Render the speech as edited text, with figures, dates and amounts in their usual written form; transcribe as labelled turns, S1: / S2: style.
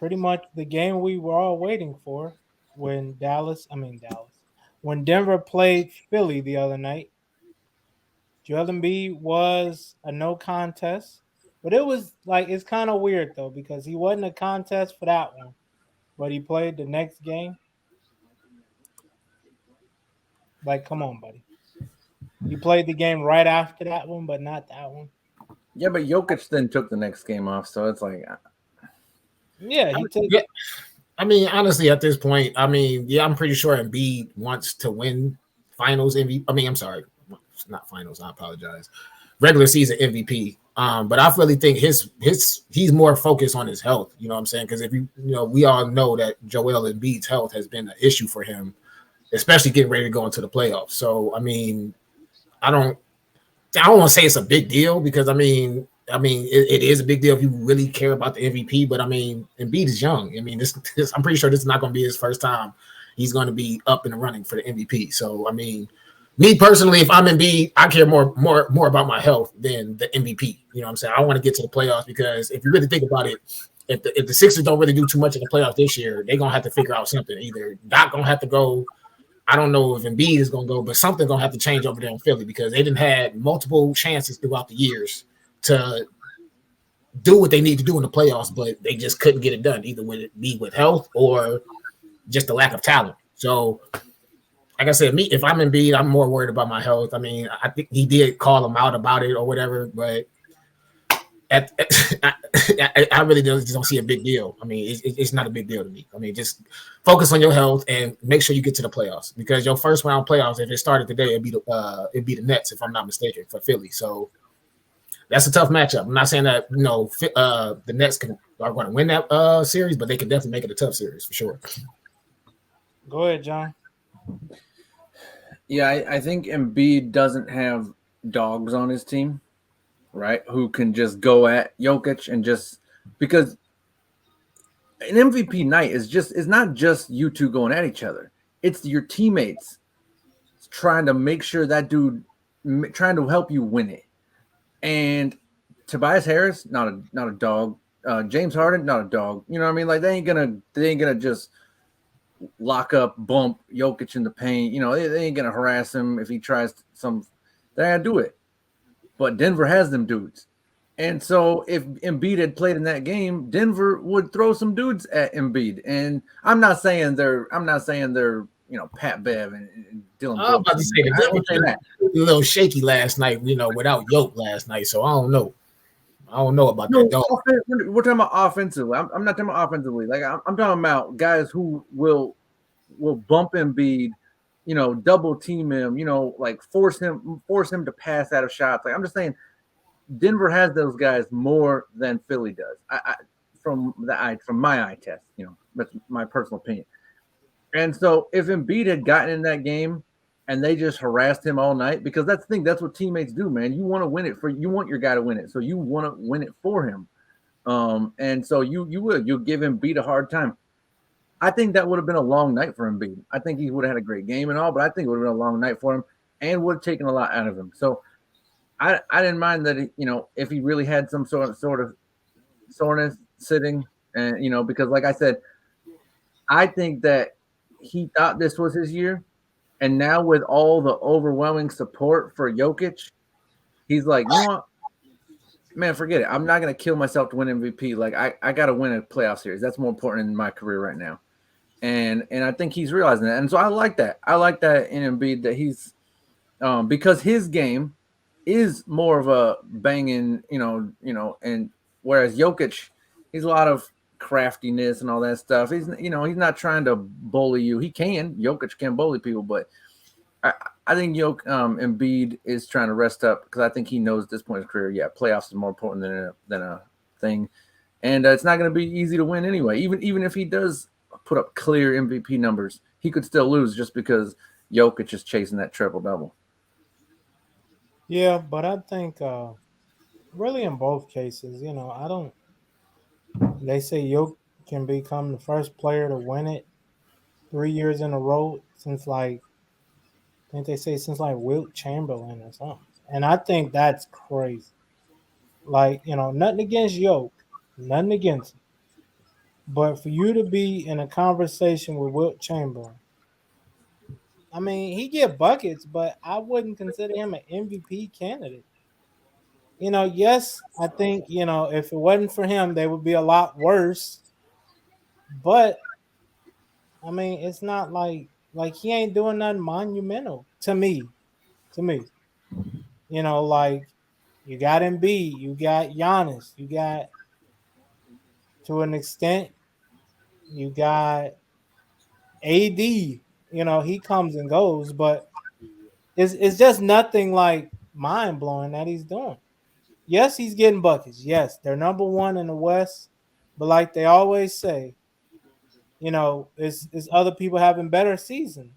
S1: pretty much the game we were all waiting for when when Denver played Philly the other night. Joel Embiid was a no contest, but it was like it's kind of weird though because he wasn't a contest for that one, but he played the next game. Like, come on, buddy. He played the game right after that one, but not that one.
S2: Yeah, but Jokic then took the next game off, so it's like,
S1: Yeah, he took.
S3: Yeah, I mean, honestly, at this point, I mean, yeah, I'm pretty sure Embiid wants to win Finals MVP. I mean, I'm sorry, it's not Finals. I apologize. Regular season MVP. But I really think he's more focused on his health. You know what I'm saying? Because if we all know that Joel Embiid's health has been an issue for him, especially getting ready to go into the playoffs. So I mean, I don't want to say it's a big deal because it is a big deal if you really care about the MVP. But I mean, Embiid is young. I mean, this I'm pretty sure this is not going to be his first time he's going to be up in the running for the MVP. So I mean, me personally, if I'm Embiid, I care more about my health than the MVP. You know what I'm saying? I want to get to the playoffs because if you really think about it, if the Sixers don't really do too much in the playoffs this year, they're gonna have to figure out something. Either Doc gonna have to go. I don't know if Embiid is gonna go, but something's gonna have to change over there in Philly because they didn't had multiple chances throughout the years to do what they need to do in the playoffs, but they just couldn't get it done, either with it be with health or just the lack of talent. So, like I said, if I'm Embiid, I'm more worried about my health. I mean, I think he did call him out about it or whatever, but I really just don't see a big deal. I mean, it's not a big deal to me. I mean, just focus on your health and make sure you get to the playoffs because your first round playoffs, if it started today, it'd be the Nets, if I'm not mistaken, for Philly. So that's a tough matchup. I'm not saying that the Nets are going to win that series, but they can definitely make it a tough series for sure.
S1: Go ahead, John.
S2: Yeah, I think Embiid doesn't have dogs on his team, right? Who can just go at Jokic and just because an MVP night is not just you two going at each other. It's your teammates trying to make sure that dude trying to help you win it. And Tobias Harris, not a dog. James Harden, not a dog. You know what I mean? Like they ain't gonna just lock up, bump Jokic in the paint. You know, they ain't gonna harass him if he tries some. They're gonna do it. But Denver has them dudes. And so if Embiid had played in that game, Denver would throw some dudes at Embiid. And I'm not saying they're Pat Bev and Dylan.
S3: I was about to say that a little shaky last night, without Yoke last night. So I don't know. I don't know about that. Dog.
S2: We're talking about offensively. I'm not talking about offensively. Like I'm talking about guys who will bump Embiid, double team him, like force him to pass out of shots. Like I'm just saying, Denver has those guys more than Philly does. From my eye test, that's my personal opinion. And so if Embiid had gotten in that game and they just harassed him all night, because that's the thing, that's what teammates do, man. You want to win it you want your guy to win it, so you want to win it for him. And so you'll give Embiid a hard time. I think that would have been a long night for Embiid. I think he would have had a great game and all, but I think it would have been a long night for him and would have taken a lot out of him. So I didn't mind that, if he really had some sort of soreness sitting, and because like I said, I think that he thought this was his year, and now with all the overwhelming support for Jokic, he's like, you know what, man, forget it. I'm not gonna kill myself to win MVP. Like I gotta win a playoff series. That's more important in my career right now. And I think he's realizing that. And so I like that. I like that in Embiid that he's because his game is more of a banging, and whereas Jokic, he's a lot of craftiness and all that stuff. He's not trying to bully you. Jokic can bully people, but I think Embiid is trying to rest up because I think he knows at this point in his career, playoffs is more important than a thing, and it's not going to be easy to win anyway. Even if he does put up clear MVP numbers, he could still lose just because Jokic is chasing that triple double.
S1: Yeah, but I think really in both cases, I don't. They say Yoke can become the first player to win it 3 years in a row since I think they say since Wilt Chamberlain or something. And I think that's crazy. Like, nothing against Yoke, nothing against him. But for you to be in a conversation with Wilt Chamberlain, I mean, he get buckets, but I wouldn't consider him an MVP candidate. Yes, I think, if it wasn't for him, they would be a lot worse. But I mean, it's not like he ain't doing nothing monumental to me. To me, like you got Embiid, you got Giannis, you got to an extent, you got AD. He comes and goes, but it's just nothing like mind blowing that he's doing. Yes, he's getting buckets. Yes, they're number one in the West, but like they always say, it's other people having better season.